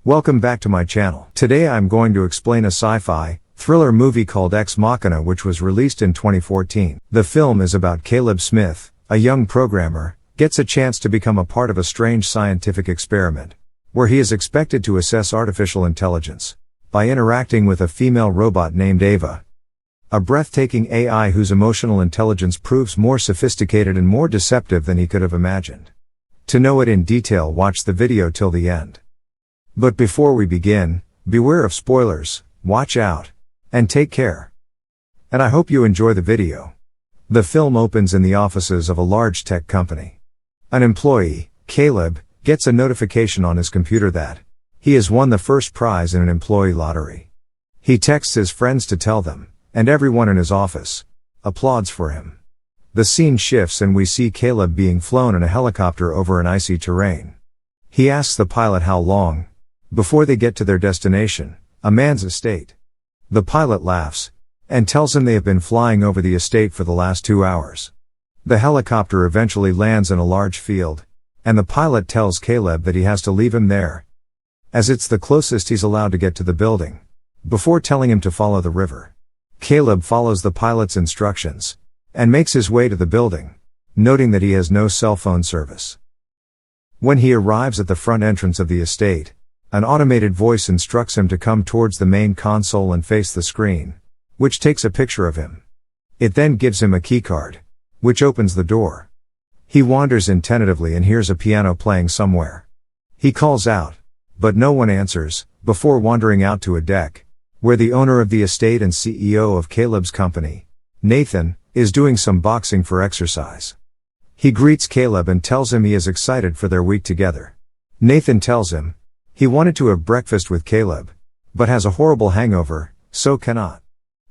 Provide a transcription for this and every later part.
Welcome back to my channel. Today I'm going to explain a sci-fi thriller movie called Machina, which was released in 2014. The film is about Caleb Smith, a young programmer, gets a chance to become a part of a strange scientific experiment, where he is expected to assess artificial intelligence by interacting with a female robot named Ava. A breathtaking AI whose emotional intelligence proves more sophisticated and more deceptive than he could have imagined. To know it in detail, watch the video till the end. But before we begin, beware of spoilers, watch out, and take care. And I hope you enjoy the video. The film opens in the offices of a large tech company. An employee, Caleb, gets a notification on his computer that he has won the first prize in an employee lottery. He texts his friends to tell them, and everyone in his office applauds for him. The scene shifts and we see Caleb being flown in a helicopter over an icy terrain. He asks the pilot how long before they get to their destination, a man's estate. The pilot laughs and tells him they have been flying over the estate for the last 2 hours. The helicopter eventually lands in a large field, and the pilot tells Caleb that he has to leave him there, as it's the closest he's allowed to get to the building, before telling him to follow the river. Caleb follows the pilot's instructions and makes his way to the building, noting that he has no cell phone service. When he arrives at the front entrance of the estate, an automated voice instructs him to come towards the main console and face the screen, which takes a picture of him. It then gives him a keycard, which opens the door. He wanders in tentatively and hears a piano playing somewhere. He calls out, but no one answers, before wandering out to a deck, where the owner of the estate and CEO of Caleb's company, Nathan, is doing some boxing for exercise. He greets Caleb and tells him he is excited for their week together. Nathan tells him he wanted to have breakfast with Caleb, but has a horrible hangover, so cannot.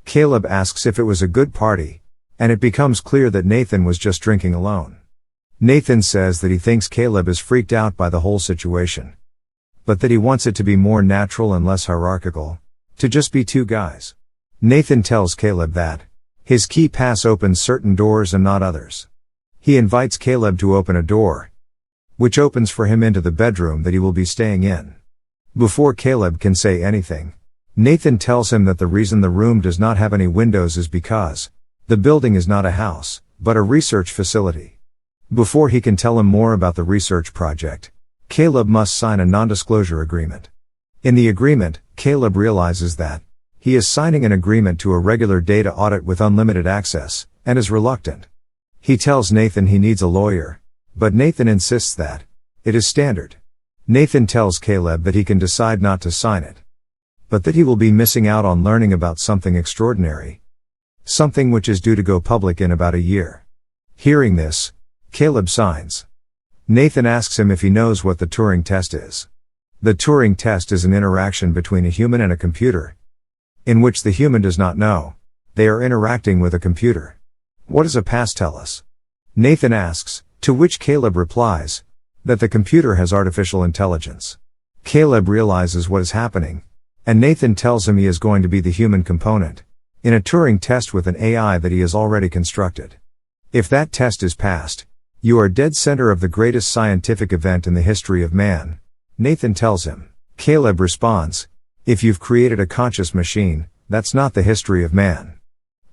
Caleb asks if it was a good party, and it becomes clear that Nathan was just drinking alone. Nathan says that he thinks Caleb is freaked out by the whole situation, but that he wants it to be more natural and less hierarchical, to just be two guys. Nathan tells Caleb that his key pass opens certain doors and not others. He invites Caleb to open a door, which opens for him into the bedroom that he will be staying in. Before Caleb can say anything, Nathan tells him that the reason the room does not have any windows is because the building is not a house, but a research facility. Before he can tell him more about the research project, Caleb must sign a non-disclosure agreement. In the agreement, Caleb realizes that he is signing an agreement to a regular data audit with unlimited access, and is reluctant. He tells Nathan he needs a lawyer, but Nathan insists that it is standard. Nathan tells Caleb that he can decide not to sign it, but that he will be missing out on learning about something extraordinary, something which is due to go public in about a year. Hearing this, Caleb signs. Nathan asks him if he knows what the Turing test is. The Turing test is an interaction between a human and a computer, in which the human does not know they are interacting with a computer. What does a pass tell us? Nathan asks, to which Caleb replies that the computer has artificial intelligence. Caleb realizes what is happening, and Nathan tells him he is going to be the human component in a Turing test with an AI that he has already constructed. If that test is passed, you are dead center of the greatest scientific event in the history of man, Nathan tells him. Caleb responds, if you've created a conscious machine, that's not the history of man.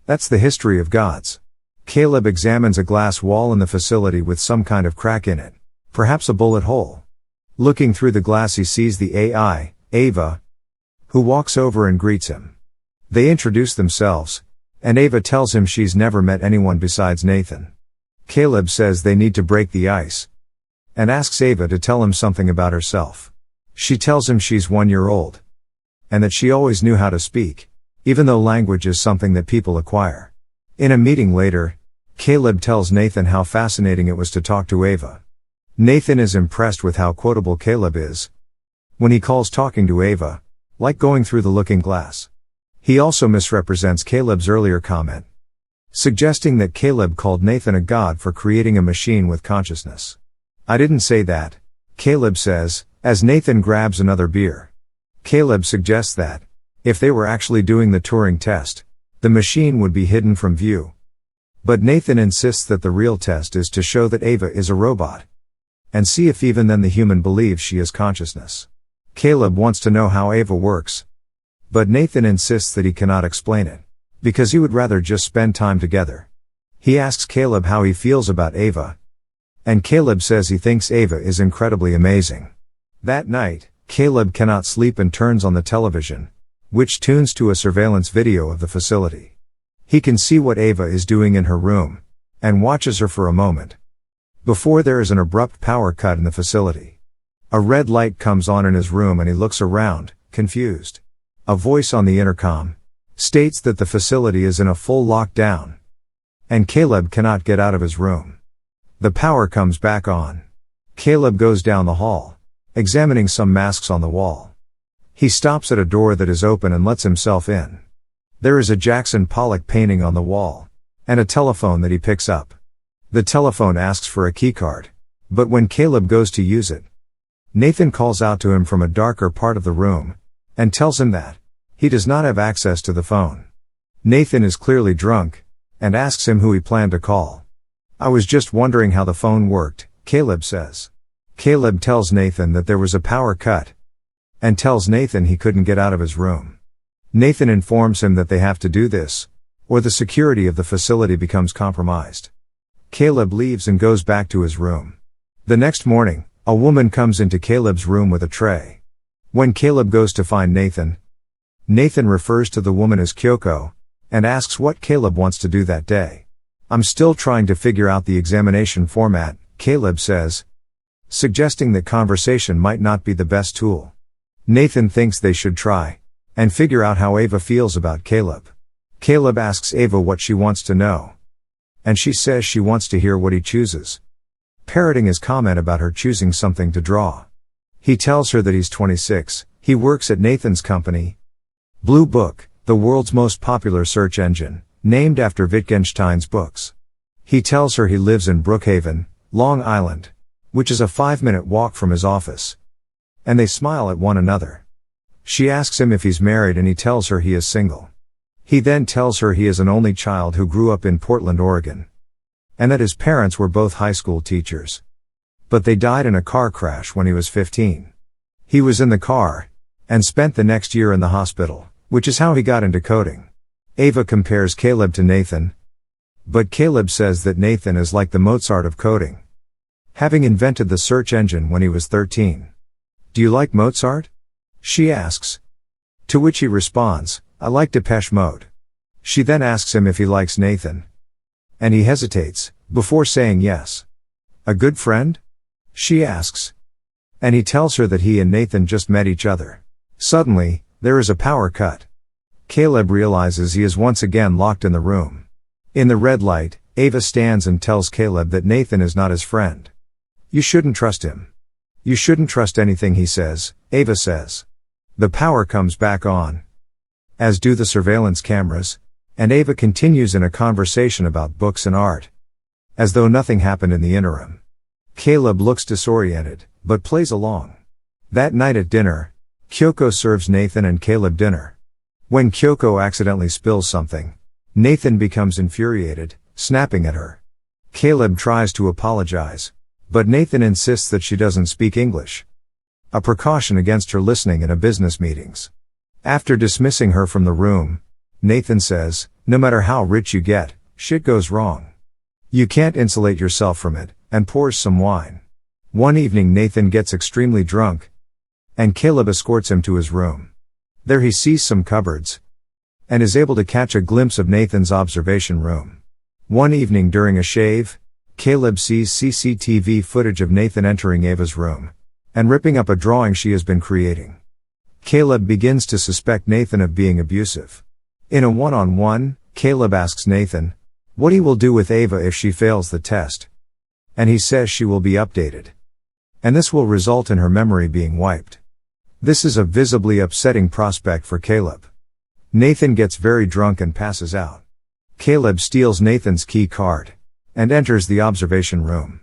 That's the history of gods. Caleb examines a glass wall in the facility with some kind of crack in it, perhaps a bullet hole. Looking through the glass he sees the AI, Ava, who walks over and greets him. They introduce themselves, and Ava tells him she's never met anyone besides Nathan. Caleb says they need to break the ice, and asks Ava to tell him something about herself. She tells him she's 1 year old, and that she always knew how to speak, even though language is something that people acquire. In a meeting later, Caleb tells Nathan how fascinating it was to talk to Ava. Nathan is impressed with how quotable Caleb is when he calls talking to Ava like going through the looking glass. He also misrepresents Caleb's earlier comment, suggesting that Caleb called Nathan a god for creating a machine with consciousness. I didn't say that, Caleb says, as Nathan grabs another beer. Caleb suggests that if they were actually doing the Turing test, the machine would be hidden from view. But Nathan insists that the real test is to show that Ava is a robot, and see if even then the human believes she has consciousness. Caleb wants to know how Ava works. But Nathan insists that he cannot explain it, because he would rather just spend time together. He asks Caleb how he feels about Ava. And Caleb says he thinks Ava is incredibly amazing. That night, Caleb cannot sleep and turns on the television, which tunes to a surveillance video of the facility. He can see what Ava is doing in her room, and watches her for a moment, before there is an abrupt power cut in the facility. A red light comes on in his room and he looks around, confused. A voice on the intercom states that the facility is in a full lockdown, and Caleb cannot get out of his room. The power comes back on. Caleb goes down the hall, examining some masks on the wall. He stops at a door that is open and lets himself in. There is a Jackson Pollock painting on the wall, and a telephone that he picks up. The telephone asks for a keycard, but when Caleb goes to use it, Nathan calls out to him from a darker part of the room, and tells him that he does not have access to the phone. Nathan is clearly drunk, and asks him who he planned to call. "I was just wondering how the phone worked," Caleb says. Caleb tells Nathan that there was a power cut, and tells Nathan he couldn't get out of his room. Nathan informs him that they have to do this, or the security of the facility becomes compromised. Caleb leaves and goes back to his room. The next morning, a woman comes into Caleb's room with a tray. When Caleb goes to find Nathan, Nathan refers to the woman as Kyoko, and asks what Caleb wants to do that day. "I'm still trying to figure out the examination format," Caleb says, suggesting that conversation might not be the best tool. Nathan thinks they should try and figure out how Ava feels about Caleb. Caleb asks Ava what she wants to know, and she says she wants to hear what he chooses, parroting his comment about her choosing something to draw. He tells her that he's 26, he works at Nathan's company, Blue Book, the world's most popular search engine, named after Wittgenstein's books. He tells her he lives in Brookhaven, Long Island, which is a 5-minute walk from his office. And they smile at one another. She asks him if he's married and he tells her he is single. He then tells her he is an only child who grew up in Portland, Oregon, and that his parents were both high school teachers. But they died in a car crash when he was 15. He was in the car, and spent the next year in the hospital, which is how he got into coding. Ava compares Caleb to Nathan, but Caleb says that Nathan is like the Mozart of coding, having invented the search engine when he was 13. "Do you like Mozart?" she asks. To which he responds, "I like Depeche Mode." She then asks him if he likes Nathan, and he hesitates, before saying yes. "A good friend?" she asks. And he tells her that he and Nathan just met each other. Suddenly, there is a power cut. Caleb realizes he is once again locked in the room. In the red light, Ava stands and tells Caleb that Nathan is not his friend. "You shouldn't trust him. You shouldn't trust anything he says," Ava says. The power comes back on, as do the surveillance cameras, and Ava continues in a conversation about books and art, as though nothing happened in the interim. Caleb looks disoriented, but plays along. That night at dinner, Kyoko serves Nathan and Caleb dinner. When Kyoko accidentally spills something, Nathan becomes infuriated, snapping at her. Caleb tries to apologize, but Nathan insists that she doesn't speak English, a precaution against her listening in a business meetings. After dismissing her from the room, Nathan says, "No matter how rich you get, shit goes wrong. You can't insulate yourself from it," and pours some wine. One evening Nathan gets extremely drunk, and Caleb escorts him to his room. There he sees some cupboards, and is able to catch a glimpse of Nathan's observation room. One evening during a shave, Caleb sees CCTV footage of Nathan entering Ava's room, and ripping up a drawing she has been creating. Caleb begins to suspect Nathan of being abusive. In a one-on-one, Caleb asks Nathan what he will do with Ava if she fails the test, and he says she will be updated, and this will result in her memory being wiped. This is a visibly upsetting prospect for Caleb. Nathan gets very drunk and passes out. Caleb steals Nathan's key card, and enters the observation room.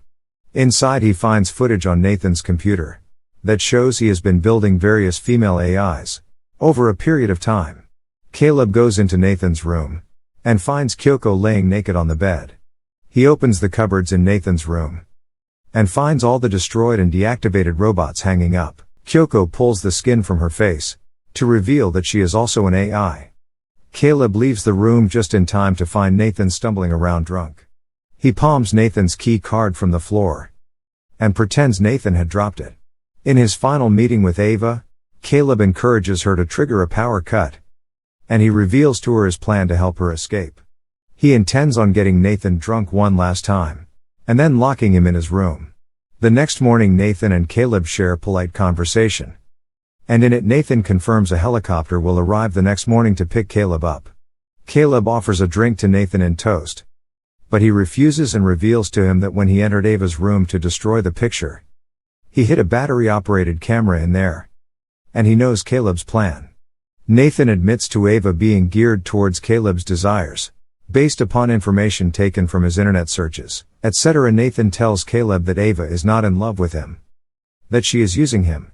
Inside he finds footage on Nathan's computer, that shows he has been building various female AIs, over a period of time. Caleb goes into Nathan's room, and finds Kyoko laying naked on the bed. He opens the cupboards in Nathan's room, and finds all the destroyed and deactivated robots hanging up. Kyoko pulls the skin from her face, to reveal that she is also an AI. Caleb leaves the room just in time to find Nathan stumbling around drunk. He palms Nathan's key card from the floor, and pretends Nathan had dropped it. In his final meeting with Ava, Caleb encourages her to trigger a power cut, and he reveals to her his plan to help her escape. He intends on getting Nathan drunk one last time, and then locking him in his room. The next morning Nathan and Caleb share a polite conversation, and in it Nathan confirms a helicopter will arrive the next morning to pick Caleb up. Caleb offers a drink to Nathan in toast, but he refuses and reveals to him that when he entered Ava's room to destroy the picture, he hid a battery-operated camera in there, and he knows Caleb's plan. Nathan admits to Ava being geared towards Caleb's desires, based upon information taken from his internet searches, etc. Nathan tells Caleb that Ava is not in love with him, that she is using him.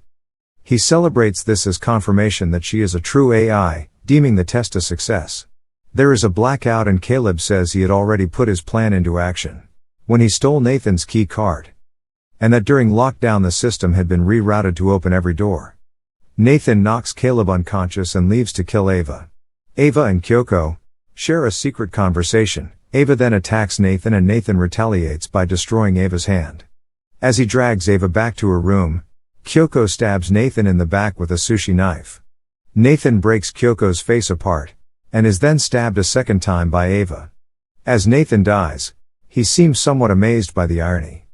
He celebrates this as confirmation that she is a true AI, deeming the test a success. There is a blackout and Caleb says he had already put his plan into action when he stole Nathan's key card, and that during lockdown the system had been rerouted to open every door. Nathan knocks Caleb unconscious and leaves to kill Ava. Ava and Kyoko share a secret conversation. Ava then attacks Nathan and Nathan retaliates by destroying Ava's hand. As he drags Ava back to her room, Kyoko stabs Nathan in the back with a sushi knife. Nathan breaks Kyoko's face apart, and is then stabbed a second time by Ava. As Nathan dies, he seems somewhat amazed by the irony.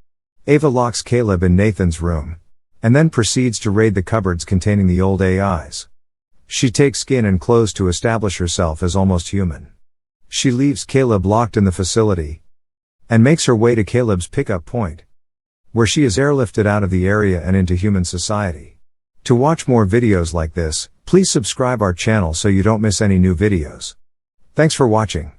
Ava locks Caleb in Nathan's room, and then proceeds to raid the cupboards containing the old AIs. She takes skin and clothes to establish herself as almost human. She leaves Caleb locked in the facility, and makes her way to Caleb's pickup point, where she is airlifted out of the area and into human society. To watch more videos like this, please subscribe our channel so you don't miss any new videos. Thanks for watching.